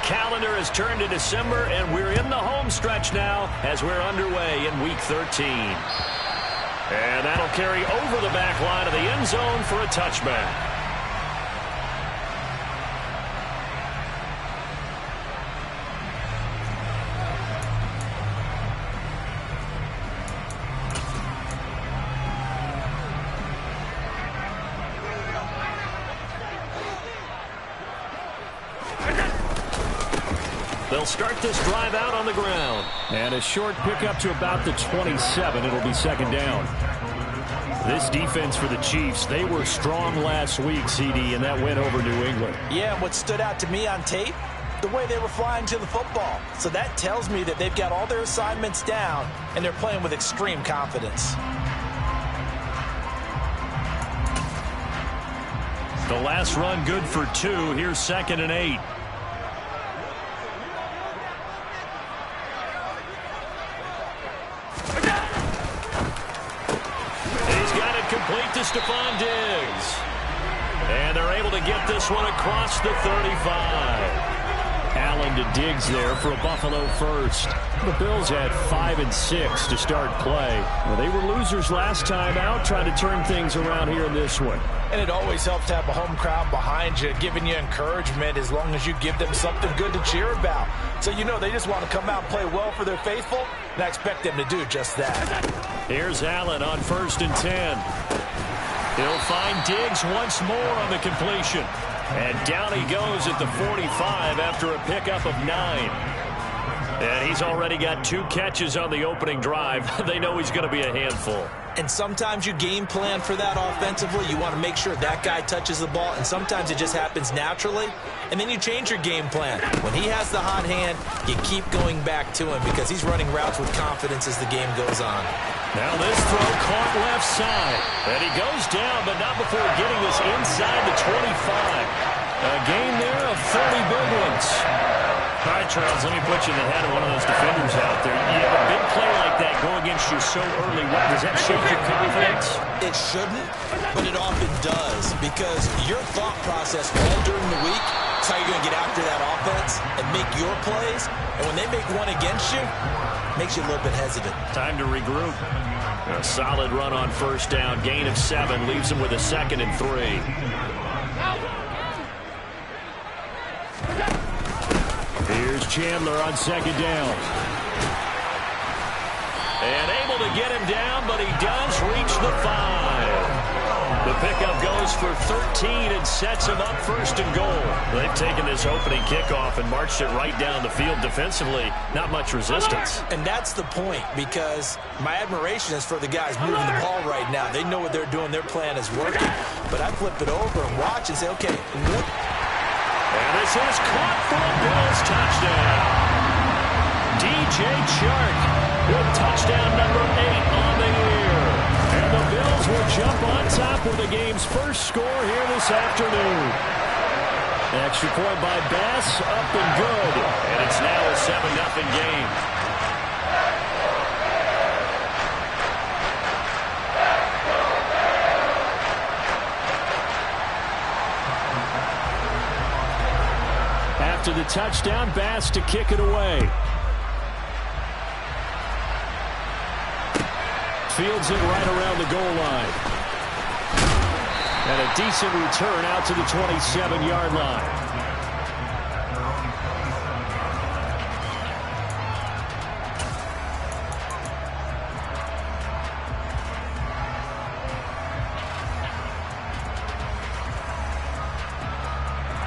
calendar has turned to December, and we're in the home stretch now as we're underway in Week 13. And that'll carry over the back line of the end zone for a touchback. They'll start this drive out on the ground. And a short pickup to about the 27. It'll be second down. This defense for the Chiefs, they were strong last week, CD, and that went over New England. Yeah, and what stood out to me on tape, the way they were flying to the football. So that tells me that they've got all their assignments down, and they're playing with extreme confidence. The last run good for 2. Here's 2nd and 8. Complete to Stephon Diggs. And they're able to get this one across the 35. Allen to Diggs there for a Buffalo first. The Bills had 5 and 6 to start play. Well, they were losers last time out, trying to turn things around here in this one. And it always helps to have a home crowd behind you, giving you encouragement as long as you give them something good to cheer about. So you know they just want to come out and play well for their faithful, and I expect them to do just that. Here's Allen on 1st and 10. He'll find Diggs once more on the completion. And down he goes at the 45 after a pickup of 9. And he's already got 2 catches on the opening drive. They know he's going to be a handful. And sometimes you game plan for that offensively. You want to make sure that guy touches the ball, and sometimes it just happens naturally. And then you change your game plan. When he has the hot hand, you keep going back to him because he's running routes with confidence as the game goes on. Now this throw caught left side. And he goes down, but not before getting this inside the 25. A gain there of 30 big ones. All right, Charles, let me put you in the head of one of those defenders out there. You have a big play like that go against you so early. What, does that shake your confidence? It shouldn't, but it often does because your thought process all during the week is how you're going to get after that offense and make your plays. And when they make one against you, it makes you a little bit hesitant. Time to regroup. A solid run on 1st down. Gain of 7 leaves him with a 2nd and 3. Here's Chandler on 2nd down. And able to get him down, but he does reach the 5. The pickup goes for 13 and sets him up 1st and goal. They've taken this opening kickoff and marched it right down the field defensively. Not much resistance. And that's the point because my admiration is for the guys moving the ball right now. They know what they're doing. Their plan is working. But I flip it over and watch and say, okay, what? And this is caught for a Bills touchdown. DJ Chark with touchdown number 8 on the year. And the Bills will jump on top with the game's first score here this afternoon. Extra point by Bass, up and good. And it's now a 7-0 game. After the touchdown, Bass to kick it away. Fields it right around the goal line. And a decent return out to the 27-yard line.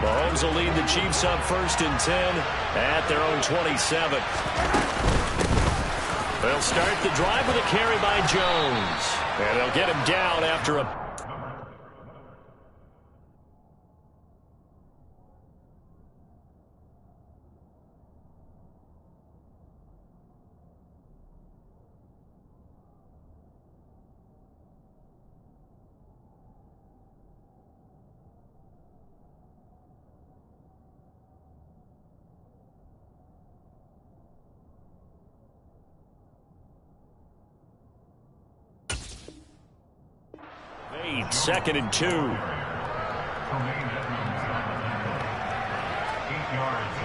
Mahomes will lead the Chiefs up 1st and 10 at their own 27. They'll start the drive with a carry by Jones. And they'll get him down after a... Second and 2. Eight yards.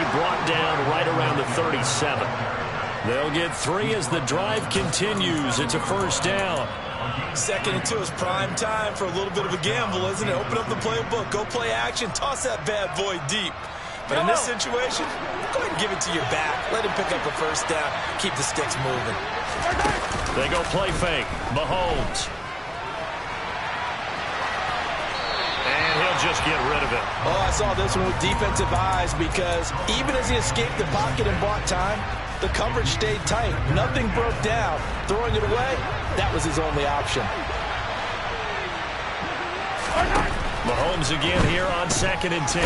be brought down right around the 37. They'll get 3 as the drive continues. It's a first down. 2nd and 2 is prime time for a little bit of a gamble, isn't it? Open up the playbook, go play action, toss that bad boy deep. But in this situation, go ahead and give it to your back. Let him pick up a first down. Keep the sticks moving. They go play fake. Mahomes. And he'll just get rid of it. Oh, I saw this one with defensive eyes because even as he escaped the pocket and bought time, the coverage stayed tight. Nothing broke down. Throwing it away, that was his only option. Mahomes again here on 2nd and 10.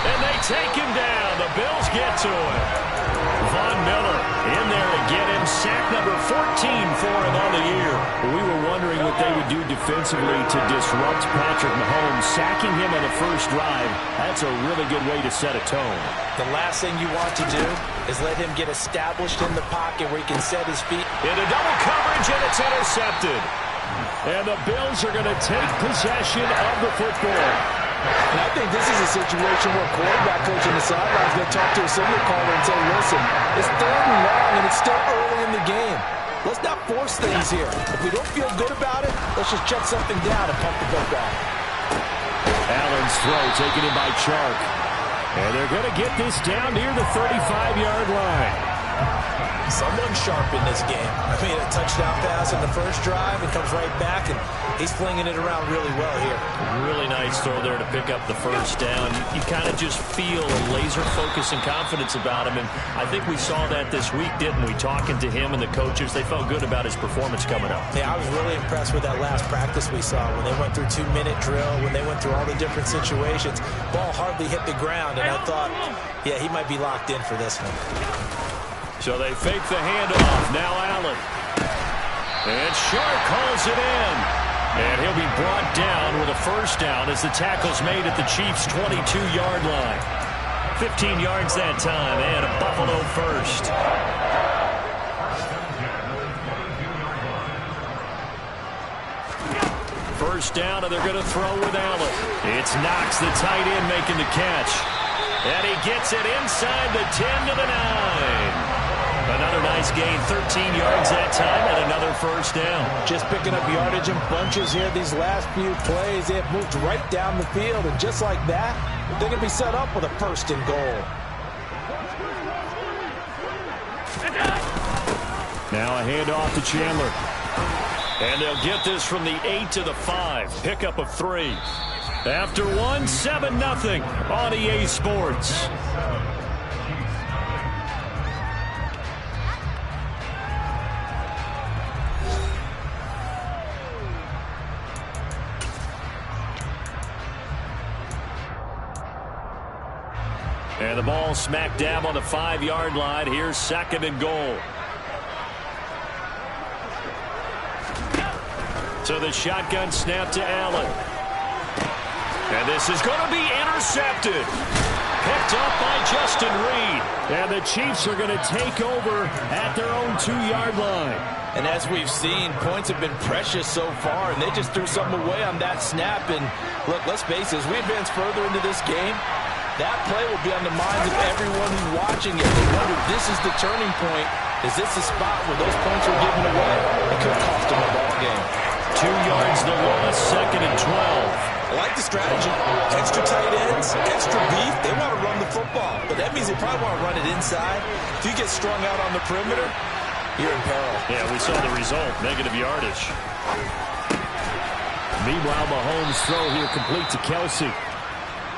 And they take him down. The Bills get to him. Von Miller in there to get him. Sack number 14 for him on the year. We were wondering what they would do defensively to disrupt Patrick Mahomes. Sacking him on the first drive, that's a really good way to set a tone. The last thing you want to do is let him get established in the pocket where he can set his feet. Into double coverage, and it's intercepted. And the Bills are going to take possession of the football. And I think this is a situation where a quarterback coach on the sideline is going to talk to a signal caller and say, listen, it's 3rd and long, and it's still early in the game. Let's not force things here. If we don't feel good about it, let's just check something down and pump the football. Allen's throw taken in by Chark. And they're going to get this down near the 35-yard line. Someone sharp in this game. I mean, a touchdown pass on the first drive and comes right back, and he's flinging it around really well here. Really nice throw there to pick up the first down. You kind of just feel a laser focus and confidence about him, and I think we saw that this week, didn't we? Talking to him and the coaches, they felt good about his performance coming up. Yeah, I was really impressed with that last practice we saw when they went through 2-minute drill, when they went through all the different situations. Ball hardly hit the ground, and I thought, yeah, he might be locked in for this one. So they fake the handoff. Now Allen. And Sharp calls it in. And he'll be brought down with a first down as the tackle's made at the Chiefs' 22-yard line. 15 yards that time, and a Buffalo first. First down, and they're going to throw with Allen. It's Knox, the tight end, making the catch. And he gets it inside the 10 to the 9. Another nice gain, 13 yards that time, and another first down. Just picking up yardage in bunches here these last few plays. They have moved right down the field, and just like that, they're going to be set up with a first and goal. Now a handoff to Chandler. And they'll get this from the 8 to the 5. Pickup of 3. After one, 7-0 on EA Sports. And the ball smack dab on the 5-yard line. Here's 2nd and goal. So the shotgun snap to Allen. And this is going to be intercepted. Picked up by Justin Reed. And the Chiefs are going to take over at their own 2-yard line. And as we've seen, points have been precious so far, and they just threw something away on that snap. And look, let's face it, as we advance further into this game, that play will be on the minds of everyone who's watching it. They wonder, this is the turning point. Is this the spot where those points were given away? It could cost them a ball game. 2 yards the loss, 2nd and 12. I like the strategy. Extra tight ends, extra beef. They want to run the football, but that means they probably want to run it inside. If you get strung out on the perimeter, you're in peril. Yeah, we saw the result, negative yardage. Meanwhile, Mahomes' throw here complete to Kelsey.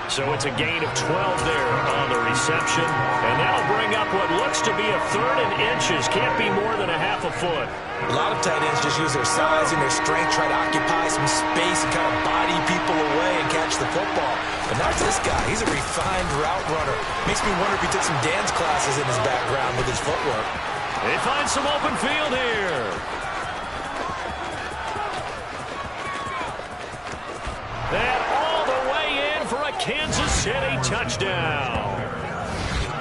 So it's a gain of 12 there on the reception. And that'll bring up what looks to be a 3rd and inches. Can't be more than a half a foot. A lot of tight ends just use their size and their strength, try to occupy some space and kind of body people away and catch the football. But not this guy. He's a refined route runner. Makes me wonder if he took some dance classes in his background with his footwork. They find some open field here. And all the way in for a Kansas City touchdown.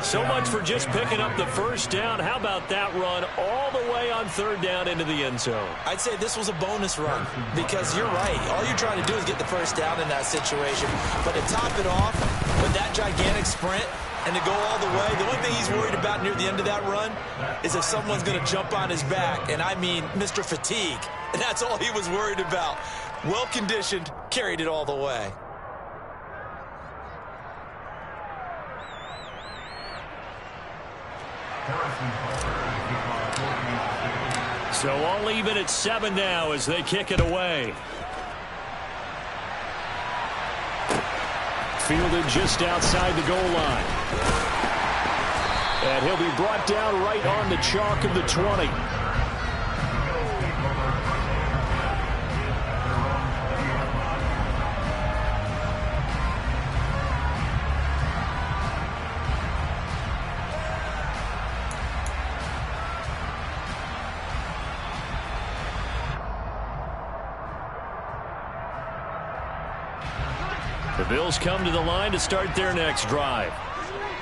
So much for just picking up the first down. How about that run all the way on 3rd down into the end zone? I'd say this was a bonus run because you're right. All you're trying to do is get the first down in that situation. But to top it off with that gigantic sprint, and to go all the way. The only thing he's worried about near the end of that run is if someone's going to jump on his back, and I mean Mr. Fatigue. And that's all he was worried about. Well-conditioned, carried it all the way. So all even at 7 now as they kick it away. Fielded just outside the goal line. And he'll be brought down right on the chalk of the 20. The Bills come to the line to start their next drive.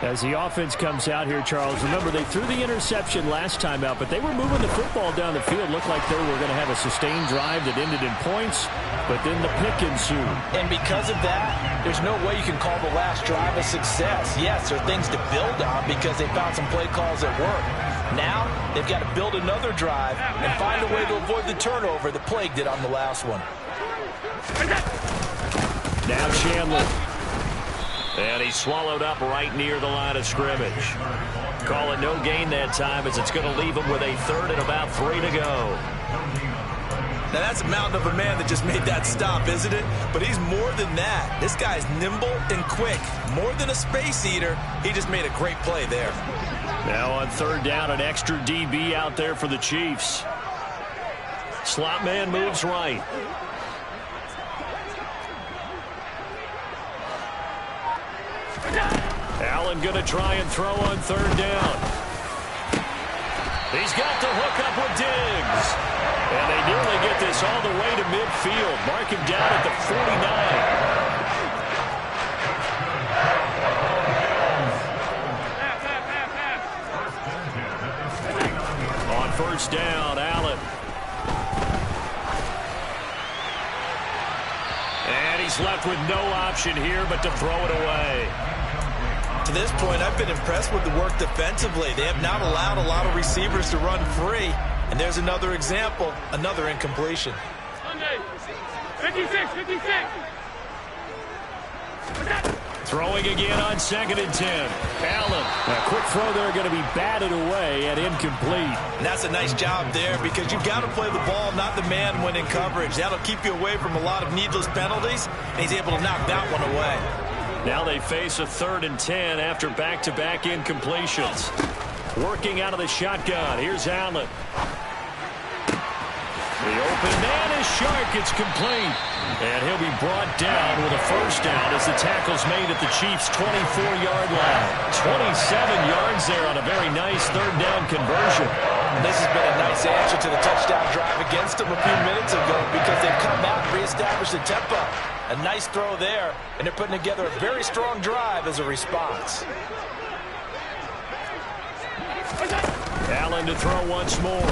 As the offense comes out here, Charles, remember they threw the interception last time out, but they were moving the football down the field. Looked like they were going to have a sustained drive that ended in points, but then the pick ensued. And because of that, there's no way you can call the last drive a success. Yes, there are things to build on because they found some play calls that work. Now, they've got to build another drive and find a way to avoid the turnover that plagued it on the last one. Now Chandler. And he's swallowed up right near the line of scrimmage. Call it no gain that time as it's going to leave him with a third and about 3 to go. Now that's a mountain of a man that just made that stop, isn't it? But he's more than that. This guy's nimble and quick. More than a space eater, he just made a great play there. Now on third down, an extra DB out there for the Chiefs. Slot man moves right. Allen going to try and throw on third down. He's got the hook up with Diggs. And they nearly get this all the way to midfield. Mark him down at the 49. On first down, Allen. And he's left with no option here but to throw it away. To this point, I've been impressed with the work defensively. They have not allowed a lot of receivers to run free. And there's another example, another incompletion. 56. Throwing again on 2nd and 10. Allen. A quick throw there going to be batted away and incomplete. And that's a nice job there because you've got to play the ball, not the man when in coverage. That'll keep you away from a lot of needless penalties. And he's able to knock that one away. Now they face a 3rd and 10 after back-to-back incompletions. Working out of the shotgun. Here's Allen. The open man is Shark. It's complete. And he'll be brought down with a first down as the tackle's made at the Chiefs' 24-yard line. 27 yards there on a very nice third down conversion. And this has been a nice answer to the touchdown drive against them a few minutes ago because they've come out and reestablished the tempo. A nice throw there, and they're putting together a very strong drive as a response. Allen to throw once more.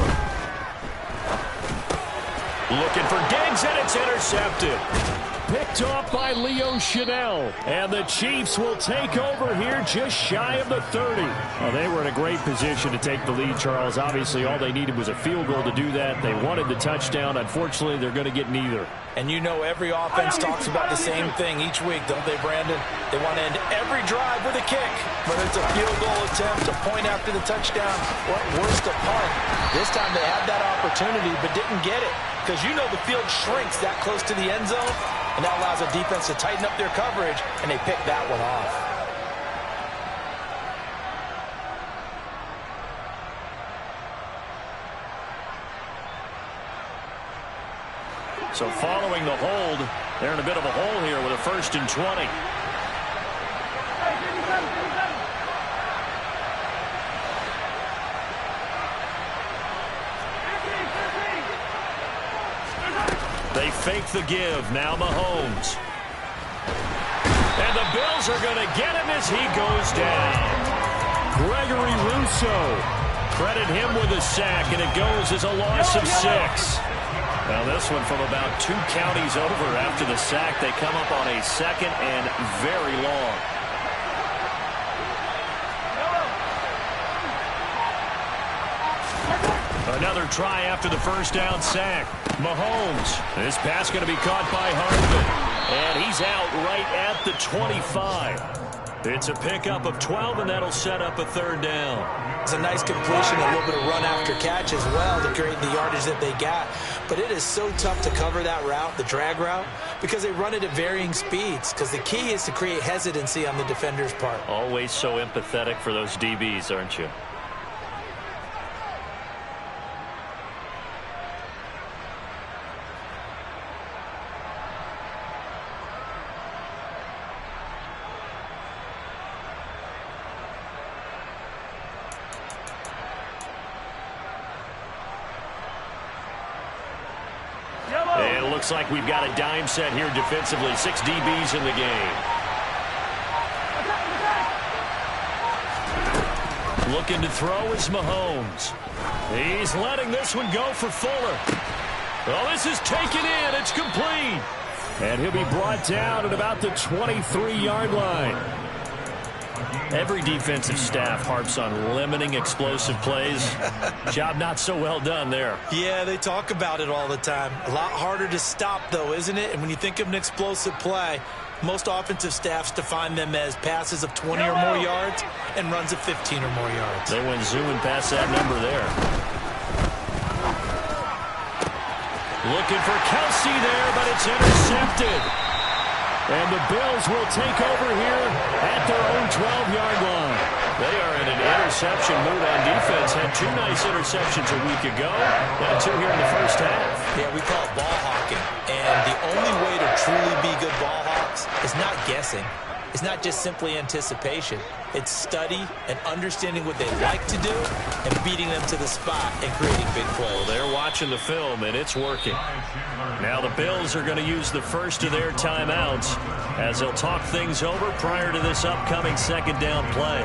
Looking for Diggs, and it's intercepted. Picked off by Leo Chanel. And the Chiefs will take over here just shy of the 30. Well, they were in a great position to take the lead, Charles. Obviously, all they needed was a field goal to do that. They wanted the touchdown. Unfortunately, they're going to get neither. And you know every offense talks about the same thing each week, don't they, Brandon? They want to end every drive with a kick. Whether it's a field goal attempt, a point after the touchdown, or at worst, a punt. This time they had that opportunity but didn't get it. Because you know the field shrinks that close to the end zone, and that allows a defense to tighten up their coverage, and they pick that one off. So following the hold, they're in a bit of a hole here with a 1st and 20. They fake the give. Now Mahomes. And the Bills are going to get him as he goes down. Gregory Rousseau. Credit him with a sack, and it goes as a loss of 6. Now this one from about 2 counties over after the sack. They come up on a 2nd and very long. Another try after the first down sack. Mahomes. This pass going to be caught by Hardman. And he's out right at the 25. It's a pickup of 12, and that'll set up a third down. It's a nice completion, a little bit of run after catch as well to create the yardage that they got. But it is so tough to cover that route, the drag route, because they run it at varying speeds. Because the key is to create hesitancy on the defender's part. Always so empathetic for those DBs, aren't you? And it looks like we've got a dime set here defensively. 6 DBs in the game. Looking to throw is Mahomes. He's letting this one go for Fuller. Well, this is taken in. It's complete. And he'll be brought down at about the 23-yard line. Every defensive staff harps on limiting explosive plays. Job not so well done there. Yeah, they talk about it all the time. A lot harder to stop, though, isn't it? And when you think of an explosive play, most offensive staffs define them as passes of 20 or more yards and runs of 15 or more yards. They went zooming past that number there. Looking for Kelsey there, but it's intercepted. And the Bills will take over here at their own 12-yard line. They are in an interception mood on defense. Had 2 nice interceptions a week ago. And 2 here in the first half. Yeah, we call it ball hawking. And the only way to truly be good ball hawks is not guessing. It's not just simply anticipation. It's study and understanding what they like to do and beating them to the spot and creating big plays. Well, they're watching the film, and it's working. Now the Bills are going to use the first of their timeouts as they'll talk things over prior to this upcoming second down play.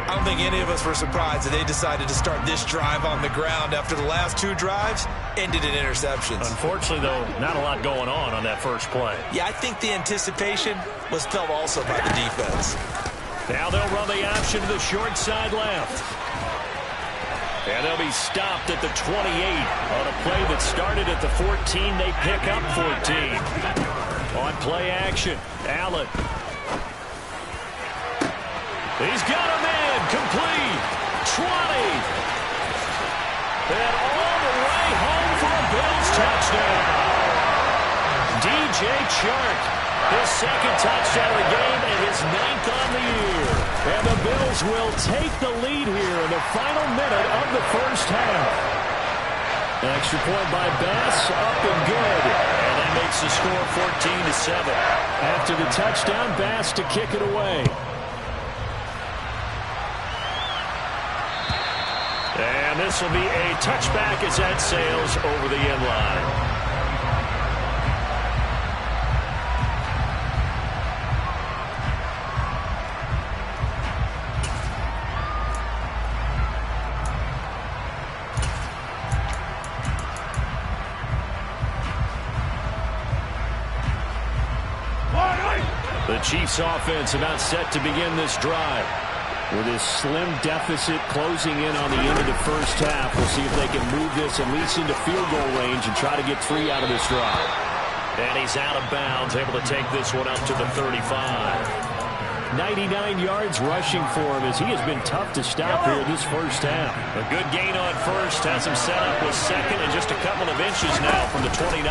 I don't think any of us were surprised that they decided to start this drive on the ground after the last 2 drives ended in interceptions. Unfortunately, though, not a lot going on that first play. Yeah, I think the anticipation was felt also by the defense. Now they'll run the option to the short side left. And they'll be stopped at the 28 on a play that started at the 14. They pick up 14. On play action, Allen. He's got a man, complete, 20. And all the way home for a Bills touchdown. DJ Chark, his second touchdown of the game and his 9th on the year. And the Bills will take the lead here in the final minute of the first half. An extra point by Bass, up and good. And that makes the score 14-7. After the touchdown, Bass to kick it away. And this will be a touchback as that sails over the end line. The Chiefs offense about set to begin this drive. With this slim deficit closing in on the end of the first half, we'll see if they can move this at least into field goal range and try to get 3 out of this drive. And he's out of bounds, able to take this one up to the 35. 99 yards rushing for him as he has been tough to stop here this first half. A good gain on first, has him set up with second and just a couple of inches now from the 29.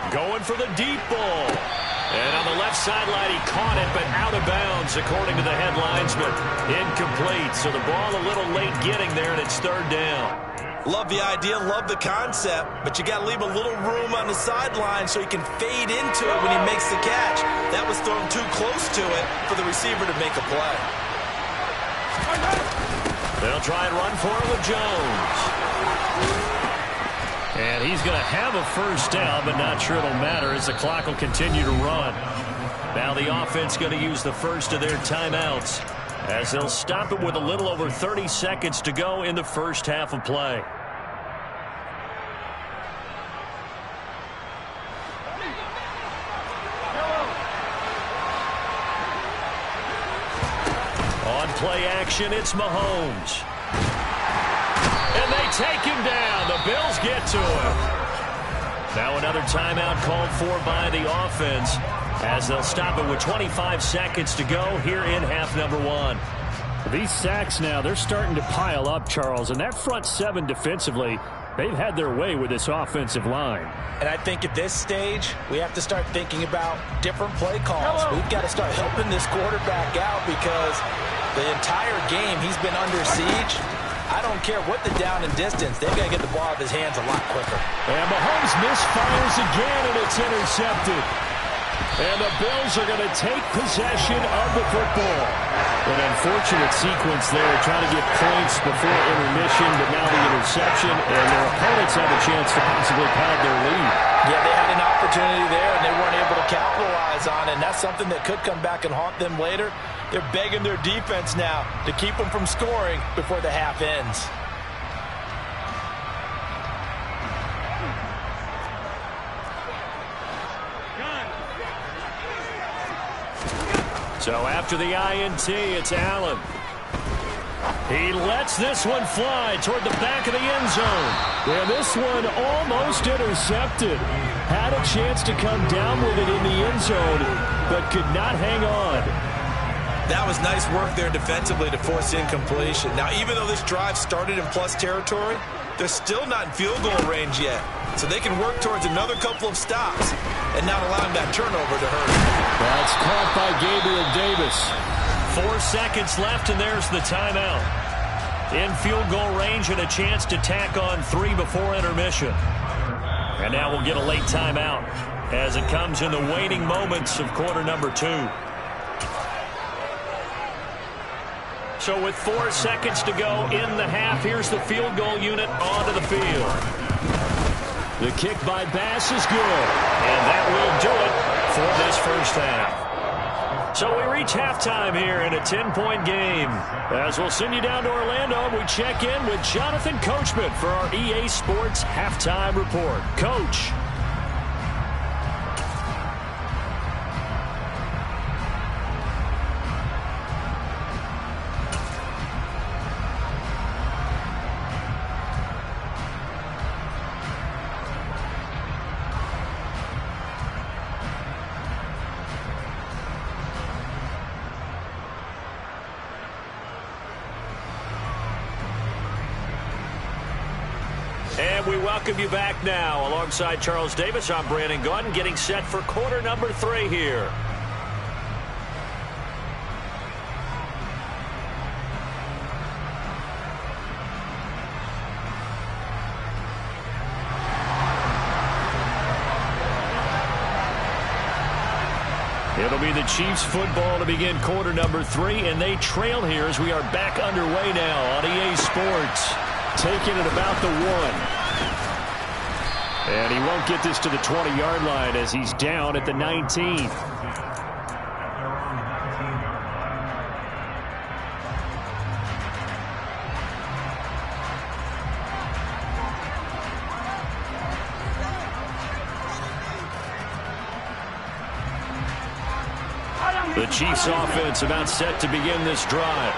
Going for the deep ball. And on the left sideline, he caught it, but out of bounds, according to the head linesman. Incomplete, so the ball a little late getting there, and it's 3rd down. Love the idea, love the concept, but you got to leave a little room on the sideline so he can fade into it when he makes the catch. That was thrown too close to it for the receiver to make a play. They'll try and run for it with Jones. And he's going to have a first down, but not sure it'll matter as the clock will continue to run. Now the offense going to use the first of their timeouts as they'll stop it with a little over 30 seconds to go in the first half of play. On play action, it's Mahomes. take him down. The Bills get to him. Now another timeout called for by the offense as they'll stop it with 25 seconds to go here in half number one. These sacks now, they're starting to pile up, Charles, and that front seven defensively, they've had their way with this offensive line. And I think at this stage, we have to start thinking about different play calls. We've got to start helping this quarterback out because the entire game he's been under siege. I don't care what the down and distance. They've got to get the ball out of his hands a lot quicker. And Mahomes misfires again, and it's intercepted. And the Bills are going to take possession of the football. An unfortunate sequence there, trying to get points before intermission, but now the interception, and their opponents have a chance to possibly pad their lead. Yeah, they had an opportunity there, and they weren't able to capitalize on it, and that's something that could come back and haunt them later. They're begging their defense now to keep them from scoring before the half ends. So after the INT, it's Allen. He lets this one fly toward the back of the end zone. And this one almost intercepted. Had a chance to come down with it in the end zone, but could not hang on. That was nice work there defensively to force incompletion. Now, even though this drive started in plus territory, they're still not in field goal range yet. So they can work towards another couple of stops and not allowing that turnover to hurt. That's caught by Gabriel Davis. 4 seconds left, and there's the timeout. In field goal range and a chance to tack on 3 before intermission. And now we'll get a late timeout as it comes in the waning moments of quarter number 2. So with 4 seconds to go in the half, here's the field goal unit onto the field. The kick by Bass is good, and that will do it for this first half. So we reach halftime here in a 10-point game. As we'll send you down to Orlando, and we check in with Jonathan Coachman for our EA Sports Halftime Report. Coach. And we welcome you back now. Alongside Charles Davis, I'm Brandon Gaudin, getting set for quarter number 3 here. It'll be the Chiefs football to begin quarter number 3, and they trail here as we are back underway now on EA Sports. Taking it about the 1. And he won't get this to the 20-yard line as he's down at the 19. The Chiefs offense about set to begin this drive.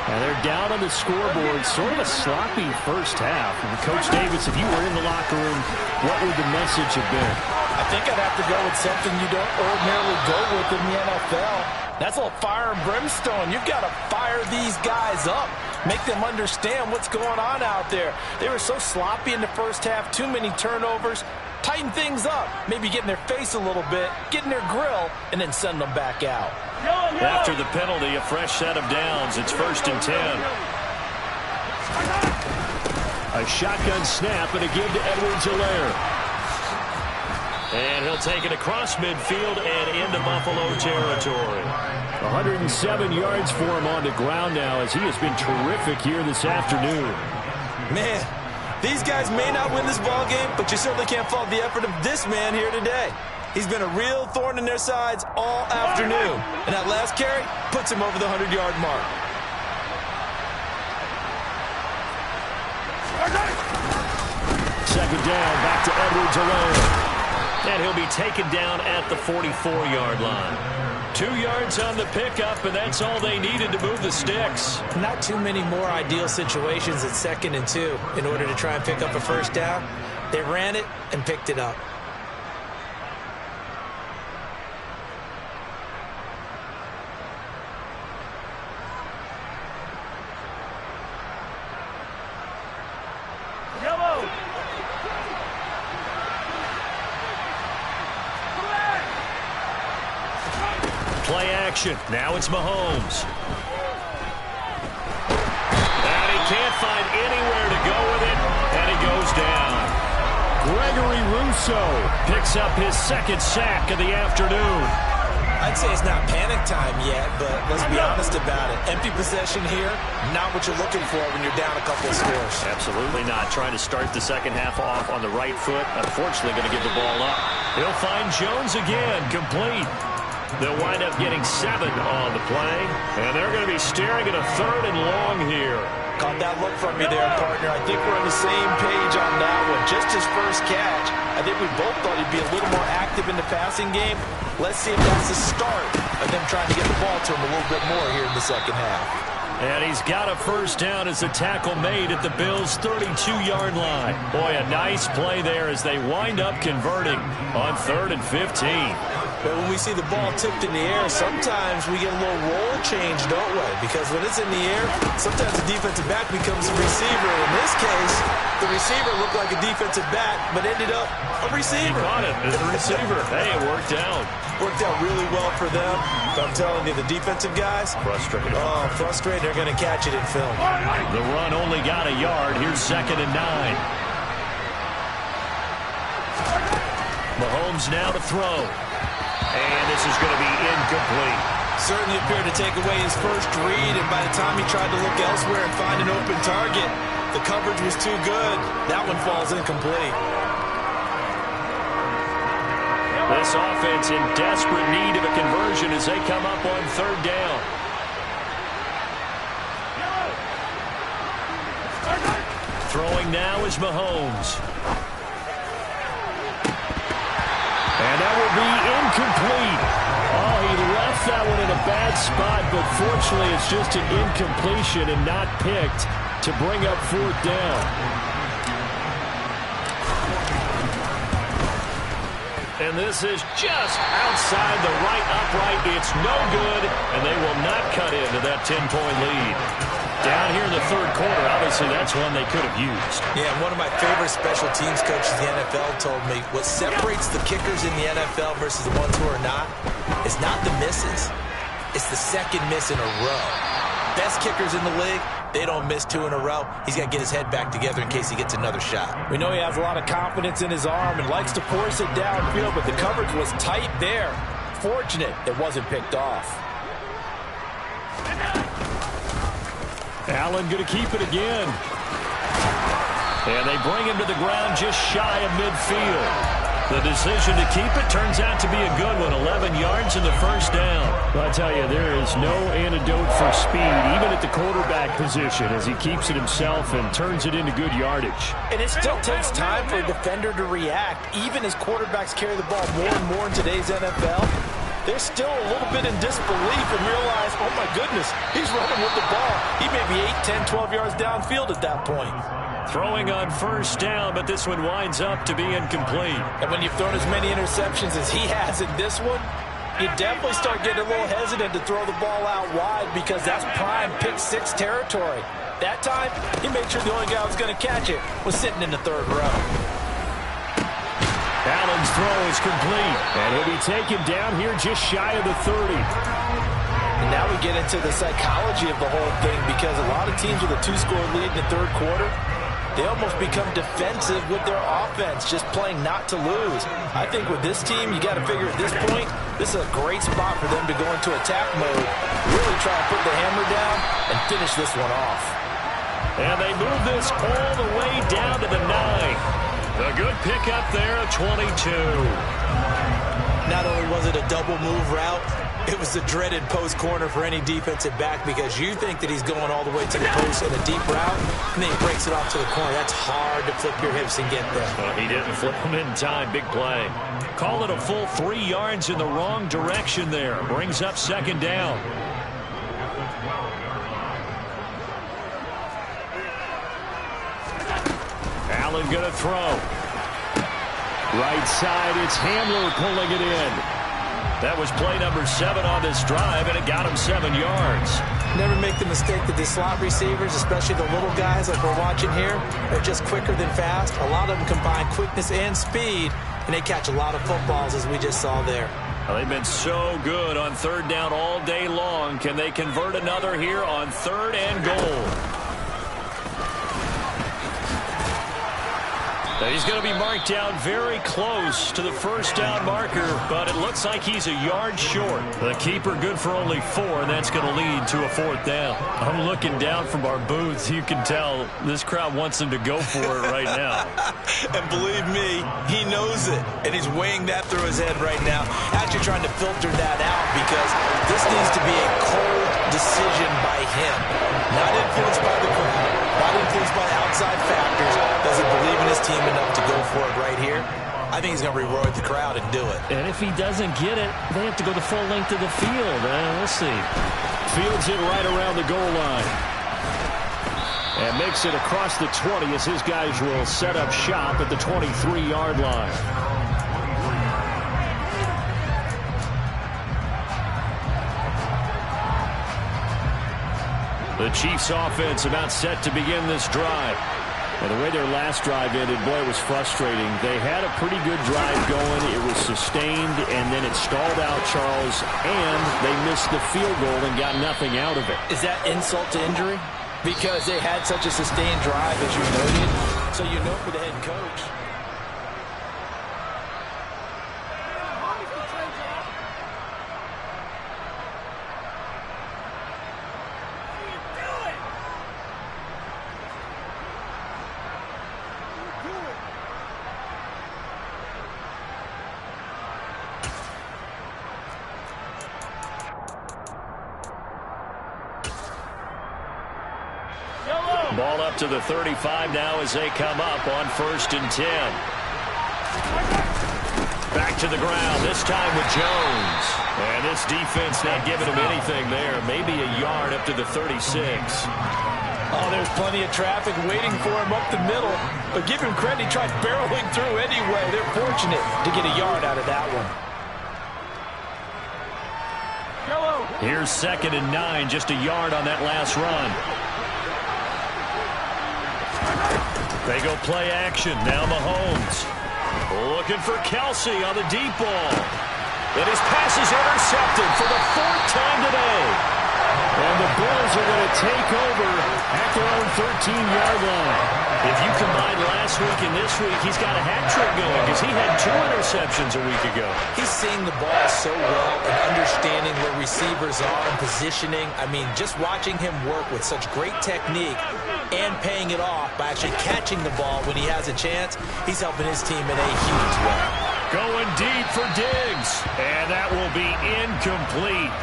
And they're down on the scoreboard, sort of a sloppy first half. And Coach Davis, if you were in the locker room, what would the message have been? I think I'd have to go with something you don't ordinarily go with in the NFL. That's a little fire and brimstone. You've got to fire these guys up. Make them understand what's going on out there. They were so sloppy in the first half, too many turnovers. Tighten things up, maybe get in their face a little bit, get in their grill, and then send them back out. After the penalty, a fresh set of downs. It's 1st and 10. A shotgun snap and a give to Edwards-Helaire. And he'll take it across midfield and into Buffalo territory. 107 yards for him on the ground now as he has been terrific here this afternoon. Man, these guys may not win this ball game, but you certainly can't fault the effort of this man here today. He's been a real thorn in their sides all afternoon. And that last carry puts him over the 100-yard mark. Second down, back to Edwards-Helaire. And he'll be taken down at the 44-yard line. 2 yards on the pickup, and that's all they needed to move the sticks. Not too many more ideal situations at 2nd and 2 in order to try and pick up a first down. They ran it and picked it up. Play action. Now it's Mahomes. And he can't find anywhere to go with it, and he goes down. Gregory Rousseau picks up his 2nd sack of the afternoon. I'd say it's not panic time yet, but let's be honest about it. Empty possession here, not what you're looking for when you're down a couple of scores. Absolutely not. Trying to start the second half off on the right foot. Unfortunately, going to give the ball up. He'll find Jones again, complete. They'll wind up getting 7 on the play, and they're going to be staring at a 3rd and long here. Caught that look from me there, partner. I think we're on the same page on that one. Just his first catch. I think we both thought he'd be a little more active in the passing game. Let's see if that's the start of them trying to get the ball to him a little bit more here in the second half. And he's got a first down as the tackle made at the Bills' 32-yard line. Boy, a nice play there as they wind up converting on 3rd and 15. But when we see the ball tipped in the air, sometimes we get a little roll change, don't we? Because when it's in the air, sometimes the defensive back becomes a receiver. In this case, the receiver looked like a defensive back, but ended up a receiver. He caught it as a receiver. Hey, it worked out. Worked out really well for them. But I'm telling you, the defensive guys, frustrated. Oh, frustrated. They're going to catch it in film. The run only got a yard. Here's 2nd and 9. Mahomes now to throw. And this is going to be incomplete. Certainly appeared to take away his first read, and by the time he tried to look elsewhere and find an open target, the coverage was too good. That one falls incomplete. This offense in desperate need of a conversion as they come up on 3rd down. Throwing now is Mahomes. And that will be incomplete. Oh, he left that one in a bad spot, but fortunately it's just an incompletion and not picked to bring up 4th down. And this is just outside the right upright. It's no good, and they will not cut into that 10-point lead. Down here in the 3rd quarter, obviously that's one they could have used. Yeah, one of my favorite special teams coaches in the NFL told me what separates the kickers in the NFL versus the ones who are not is not the misses. It's the 2nd miss in a row. Best kickers in the league, they don't miss 2 in a row. He's got to get his head back together in case he gets another shot. We know he has a lot of confidence in his arm and likes to force it downfield, but the coverage was tight there. Fortunate it wasn't picked off. Allen going to keep it again. And they bring him to the ground just shy of midfield. The decision to keep it turns out to be a good one. 11 yards in the first down. I'll tell you, there is no antidote for speed, even at the quarterback position, as he keeps it himself and turns it into good yardage. And it still takes time for a defender to react. Even as quarterbacks carry the ball more and more in today's NFL, they're still a little bit in disbelief and realize, oh my goodness, he's running with the ball. He may be 8, 10, 12 yards downfield at that point. Throwing on first down, but this one winds up to be incomplete. And when you've thrown as many interceptions as he has in this one, you definitely start getting a little hesitant to throw the ball out wide because that's prime pick 6 territory. That time, he made sure the only guy who was going to catch it was sitting in the 3rd row. Allen's throw is complete, and he'll be taken down here just shy of the 30. And now we get into the psychology of the whole thing because a lot of teams with a 2-score lead in the 3rd quarter, they almost become defensive with their offense, just playing not to lose. I think with this team, you got to figure at this point, this is a great spot for them to go into attack mode, really try to put the hammer down and finish this one off. And they move this all the way down to the 9. A good pickup there at 22. Not only was it a double move route, it was the dreaded post corner for any defensive back because you think that he's going all the way to the post in a deep route. and then he breaks it off to the corner. That's hard to flip your hips and get there. Well, he didn't flip them in time. Big play. Call it a full 3 yards in the wrong direction there. Brings up second down. Allen going to throw. Right side, it's Hamler pulling it in. That was play number 7 on this drive, and it got him 7 yards. Never make the mistake that the slot receivers, especially the little guys like we're watching here, are just quicker than fast. A lot of them combine quickness and speed, and they catch a lot of footballs, as we just saw there. Well, they've been so good on third down all day long. Can they convert another here on 3rd and goal? Now he's going to be marked down very close to the first down marker, but it looks like he's a yard short. The keeper good for only 4, and that's going to lead to a 4th down. I'm looking down from our booths. You can tell this crowd wants him to go for it right now. And believe me, he knows it, and he's weighing that through his head right now, actually trying to filter that out, because this needs to be a cold decision by him, not influenced by the crowd, not influenced by outside factors. Does he believe in his team enough to go for it right here? I think he's going to roar at the crowd and do it. And if he doesn't get it, they have to go the full length of the field. We'll see. Fields it right around the goal line. And makes it across the 20 as his guys will set up shop at the 23-yard line. The Chiefs offense about set to begin this drive. And the way their last drive ended, boy, it was frustrating. They had a pretty good drive going. It was sustained, and then it stalled out, Charles, and they missed the field goal and got nothing out of it. Is that insult to injury? Because they had such a sustained drive, as you noted. So you know for the head coach. Ball up to the 35 now as they come up on 1st and 10. Back to the ground, this time with Jones. And this defense not giving him anything there. Maybe a yard up to the 36. Oh, there's plenty of traffic waiting for him up the middle. But give him credit, he tried barreling through anyway. They're fortunate to get a yard out of that one. Here's 2nd and 9, just a yard on that last run. They go play action. Now Mahomes. Looking for Kelsey on the deep ball. And his pass is intercepted for the 4th time today. And the Bills are going to take over at their own 13-yard line. If you combine last week and this week, he's got a hat trick going because he had 2 interceptions a week ago. He's seeing the ball so well and understanding where receivers are and positioning. I mean, just watching him work with such great technique and paying it off by actually catching the ball when he has a chance, he's helping his team in a huge way. Going deep for Diggs, and that will be incomplete.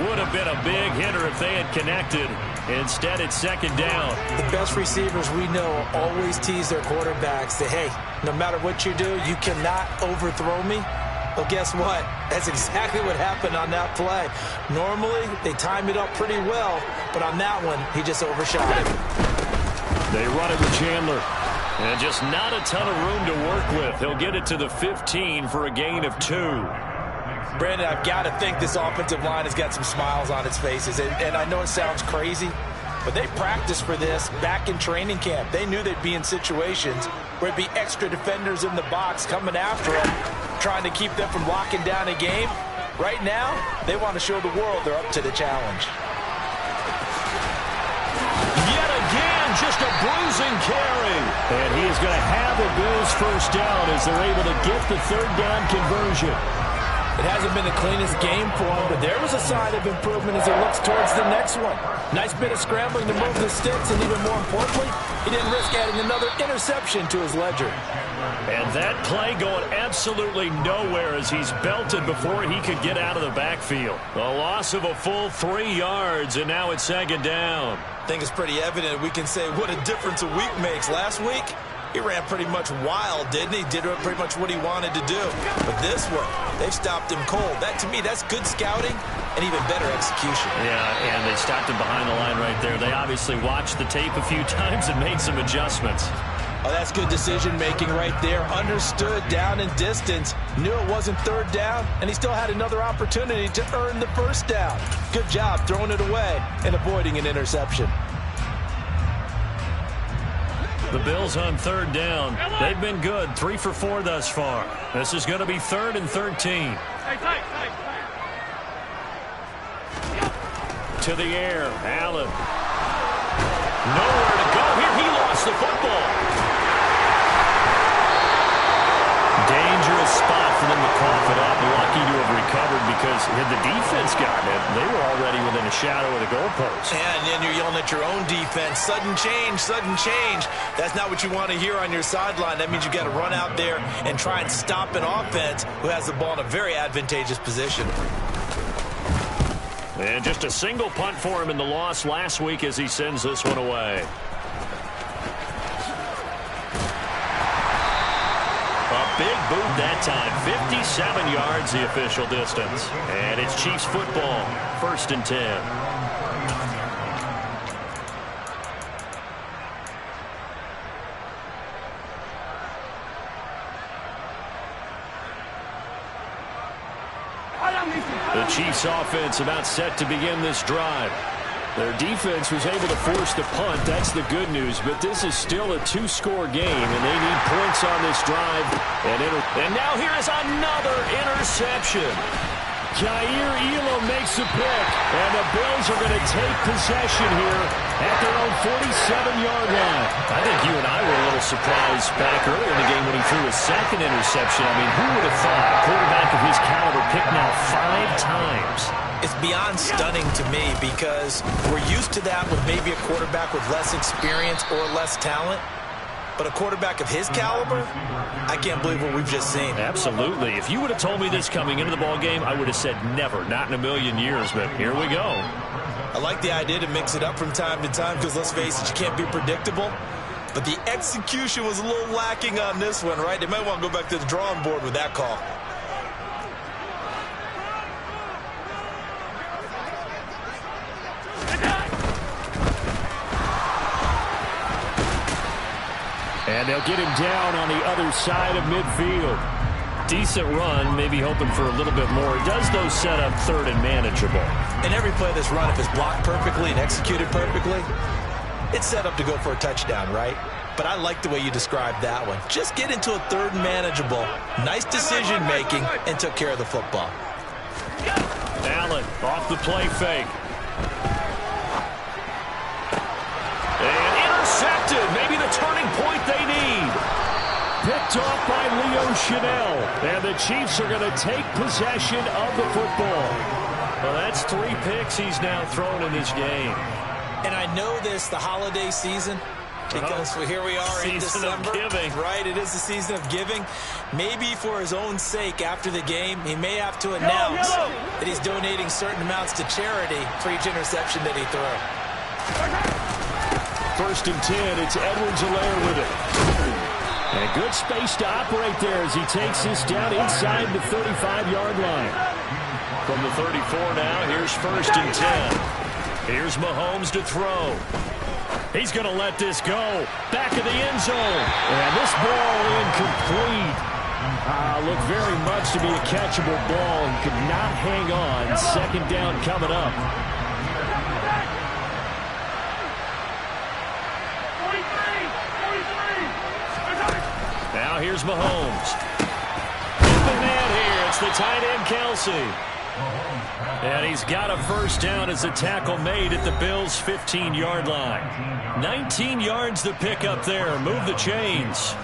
Would have been a big hitter if they had connected. Instead, it's 2nd down. The best receivers we know always tease their quarterbacks that, hey, no matter what you do, you cannot overthrow me. Well, guess what? That's exactly what happened on that play. Normally, they time it up pretty well, but on that one, he just overshot it. They run it with Chandler. And just not a ton of room to work with. He'll get it to the 15 for a gain of 2. Brandon, I've got to think this offensive line has got some smiles on its faces. And I know it sounds crazy, but they practiced for this back in training camp. They knew they'd be in situations where it'd be extra defenders in the box coming after them, trying to keep them from locking down a game. Right now, they want to show the world they're up to the challenge. Yet again, just a bruising carry. And he is going to have the Bills first down as they're able to get the 3rd down conversion. It hasn't been the cleanest game for him, but there was a sign of improvement as he looks towards the next one. Nice bit of scrambling to move the sticks, and even more importantly, he didn't risk adding another interception to his ledger. And that play going absolutely nowhere as he's belted before he could get out of the backfield. A loss of a full 3 yards, and now it's second down. I think it's pretty evident we can say what a difference a week makes. Last week, he ran pretty much wild, didn't he? Did pretty much what he wanted to do. But this one, they've stopped him cold. That, to me, that's good scouting and even better execution. Yeah, and they stopped him behind the line right there. They obviously watched the tape a few times and made some adjustments. Oh, that's good decision-making right there. Understood down and distance. Knew it wasn't third down, and he still had another opportunity to earn the first down. Good job throwing it away and avoiding an interception. The Bills on third down. They've been good. 3 for 4 thus far. This is going to be 3rd and 13. To the air. Allen. Nowhere to go here. He lost the football. Dangerous spot for them to cough it up. Lucky to have recovered because had the defense gotten it, they were already within a shadow of the goalpost. And then you're yelling at your own defense. Sudden change, sudden change. That's not what you want to hear on your sideline. That means you got to run out there and try and stop an offense who has the ball in a very advantageous position. And just a single punt for him in the loss last week as he sends this one away. A big boot that time. 57 yards the official distance. And it's Chiefs football. 1st and 10. The Chiefs offense about set to begin this drive. Their defense was able to force the punt. That's the good news. But this is still a 2-score game, and they need points on this drive. And now here is another interception. Jair Elam makes a pick, and the Bills are going to take possession here at their own 47-yard line. I think you and I were a little surprised back earlier in the game when he threw his 2nd interception. I mean, who would have thought a quarterback of his caliber picked now 5 times? It's beyond stunning to me because we're used to that with maybe a quarterback with less experience or less talent. But a quarterback of his caliber, I can't believe what we've just seen. Absolutely. If you would have told me this coming into the ball game, I would have said never, not in a million years. But here we go. I like the idea to mix it up from time to time because, let's face it, you can't be predictable. But the execution was a little lacking on this one, right? They might want to go back to the drawing board with that call. And they'll get him down on the other side of midfield. Decent run, maybe hoping for a little bit more. It does, though, set up 3rd and manageable. And every play that's run, if it's blocked perfectly and executed perfectly, it's set up to go for a touchdown, right? But I like the way you described that one. Just get into a 3rd and manageable, nice decision-making, and took care of the football. Allen off the play fake. And intercepted. Maybe the turning point they need. Picked off by Leo Chanel. And the Chiefs are going to take possession of the football. Well, that's 3 picks he's now thrown in this game. And I know this, the holiday season, because here we are in December. Season of giving. Right, it is the season of giving. Maybe for his own sake after the game, he may have to announce that he's donating certain amounts to charity for each interception that he threw. 1st and 10, it's Edwards-Helaire with it. And good space to operate there as he takes this down inside the 35-yard line. From the 34 now, here's 1st and 10. Here's Mahomes to throw. He's going to let this go. Back of the end zone. And this ball incomplete. Looked very much to be a catchable ball and could not hang on. 2nd down coming up. Now here's Mahomes. Open man here. It's the tight end, Kelsey. And he's got a 1st down as a tackle made at the Bills' 15-yard line. 19 yards to pick up there. Move the chains.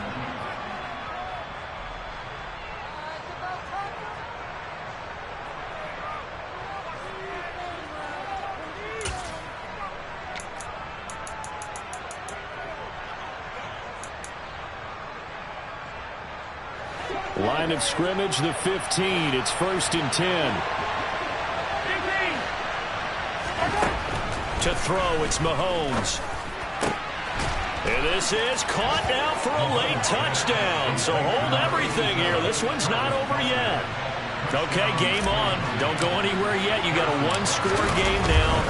Line of scrimmage, the 15. It's 1st and 10. To throw, it's Mahomes. And this is caught now for a late touchdown. So hold everything here. This one's not over yet. Okay, game on. Don't go anywhere yet. You got a one-score game now.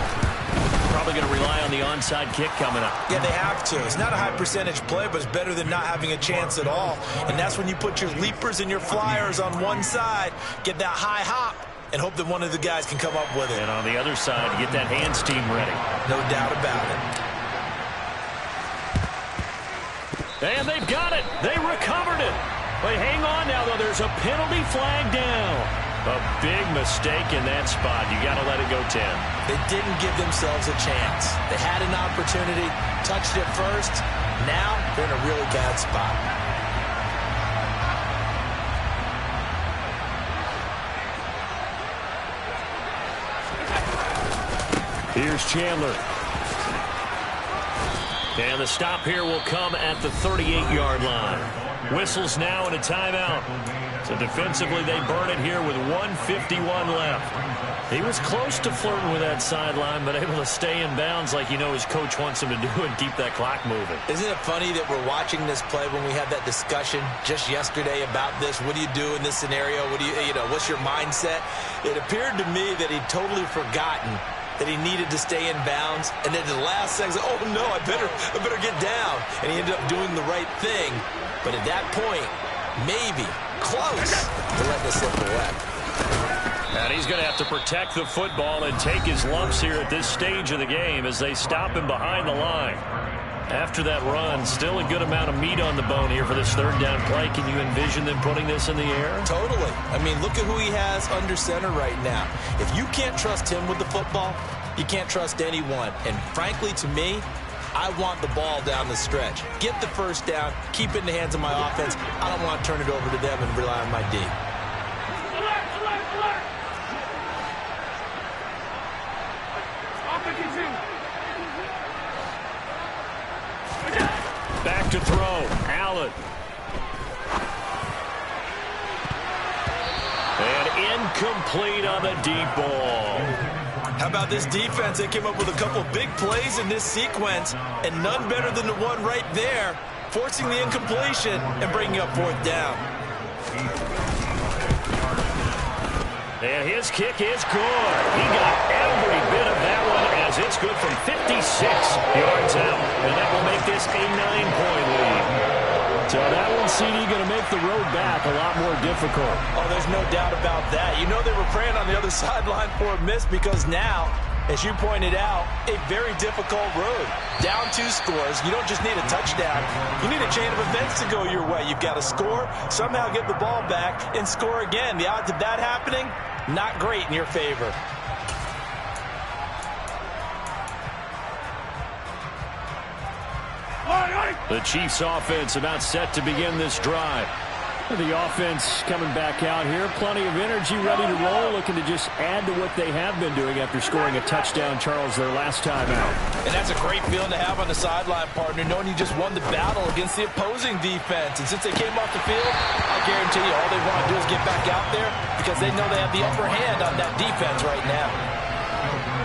Probably going to rely on the onside kick coming up. Yeah, they have to. It's not a high-percentage play, but it's better than not having a chance at all. And that's when you put your leapers and your flyers on one side, get that high hop, and hope that one of the guys can come up with it. And on the other side, get that hands team ready. No doubt about it. And they've got it. They recovered it. But hang on now, though. There's a penalty flag down. A big mistake in that spot. You got to let it go 10. They didn't give themselves a chance. They had an opportunity, touched it first. Now they're in a really bad spot. Here's Chandler. And the stop here will come at the 38-yard line. Whistles now and a timeout. So defensively, they burn it here with 1:51 left. He was close to flirting with that sideline, but able to stay in bounds like you know his coach wants him to do and keep that clock moving. Isn't it funny that we're watching this play when we had that discussion just yesterday about this? What do you do in this scenario? What do you know, what's your mindset? It appeared to me that he'd totally forgotten that he needed to stay in bounds, and then the last second, oh no, I better get down. And he ended up doing the right thing. But at that point, maybe close to let this slip away. And he's going to have to protect the football and take his lumps here at this stage of the game as they stop him behind the line. After that run, still a good amount of meat on the bone here for this third down play. Can you envision them putting this in the air? Totally. I mean, look at who he has under center right now. If you can't trust him with the football, you can't trust anyone. And frankly, to me, I want the ball down the stretch. Get the first down, keep it in the hands of my offense. I don't want to turn it over to them and rely on my D. Back to throw. Allen. And incomplete on the deep ball. How about this defense? They came up with a couple big plays in this sequence, and none better than the one right there, forcing the incompletion and bringing up fourth down. And his kick is good. He got every bit of that one as it's good from 56 yards out. And that will make this a 9-point lead. So that one, CD, going to make the road back a lot more difficult. Oh, there's no doubt about that. You know they were praying on the other sideline for a miss because now, as you pointed out, a very difficult road. Down 2 scores. You don't just need a touchdown. You need a chain of events to go your way. You've got to score, somehow get the ball back, and score again. The odds of that happening, not great in your favor. The Chiefs offense about set to begin this drive. The offense coming back out here. Plenty of energy, ready to roll, looking to just add to what they have been doing after scoring a touchdown, Charles, their last time out. And that's a great feeling to have on the sideline, partner, knowing you just won the battle against the opposing defense. And since they came off the field, I guarantee you all they want to do is get back out there because they know they have the upper hand on that defense right now.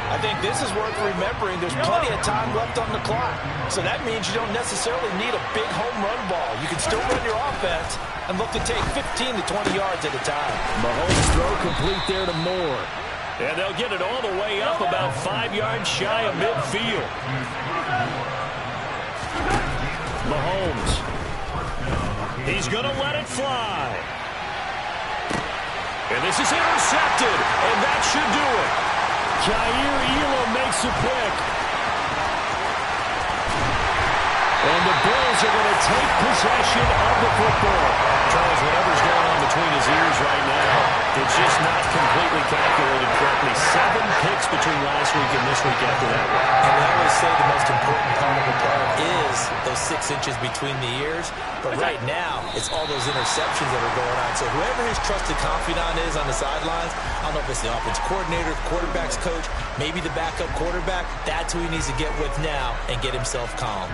I think this is worth remembering. There's plenty of time left on the clock. So that means you don't necessarily need a big home run ball. You can still run your offense and look to take 15 to 20 yards at a time. Mahomes throw complete there to Moore. And they'll get it all the way up about 5 yards shy of midfield. Mahomes. He's going to let it fly. And this is intercepted. And that should do it. Jair Elam makes a pick. And the Bills are going to take possession of the football. Charles, whatever's going on between his ears right now, it's just not completely calculated correctly. 7 picks between last week and this week after that one. And we always say the most important part of a player is those 6 inches between the ears. But right now, it's all those interceptions that are going on. So whoever his trusted confidant is on the sidelines, I don't know if it's the offense coordinator, the quarterback's coach, maybe the backup quarterback, that's who he needs to get with now and get himself calm.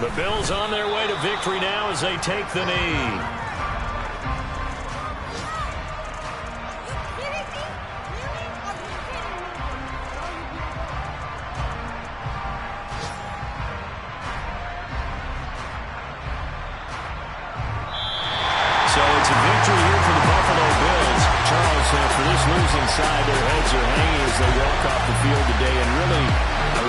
The Bills on their way to victory now as they take the knee. So it's a victory here for the Buffalo Bills. Charles, for this losing side, their heads are hanging as they walk off the field today. And really,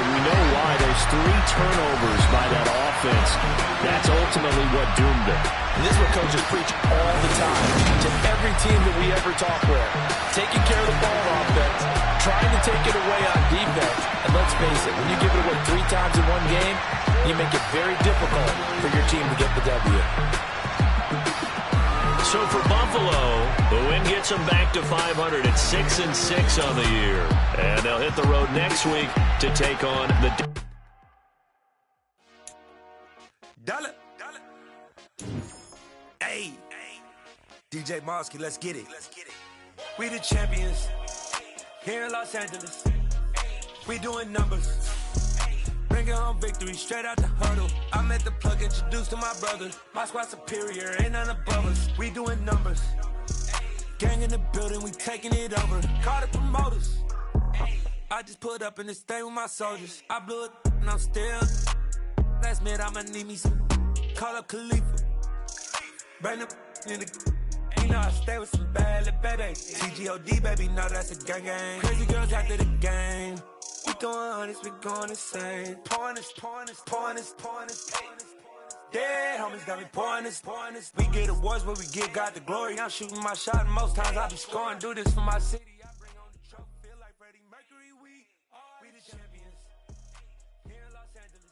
we know why. There's 3 turnovers by that offense. That's ultimately what doomed them. And this is what coaches preach all the time to every team that we ever talk with. Taking care of the ball on offense, trying to take it away on defense. And let's face it, when you give it away 3 times in one game, you make it very difficult for your team to get the W. So for Buffalo, the win gets them back to 500 at 6-6 on the year. And they'll hit the road next week to take on the... Dollar. Hey. DJ Mosky, let's get it. We the champions here in Los Angeles. We doing numbers. Bringing home victory straight out the huddle. I met the plug, introduced to my brother. My squad superior, ain't none above us. We doing numbers. Gang in the building, we taking it over. Call the promoters. I just put up in this thing with my soldiers. I blew it and I'm still. Last minute I'ma need me some. Call up Khalifa. Bring the in the. You know I stay with some bad little baby. TGOD baby, know that's a gang gang. Crazy girls after the game. We going honest, we going insane. Pouring this. Dead homies got me pouring this. We get awards, but we give God the glory. I'm shooting my shot, and most times I be scoring. Do this for my city. I bring on the trophy, feel like Freddie Mercury. We the champions here in Los Angeles.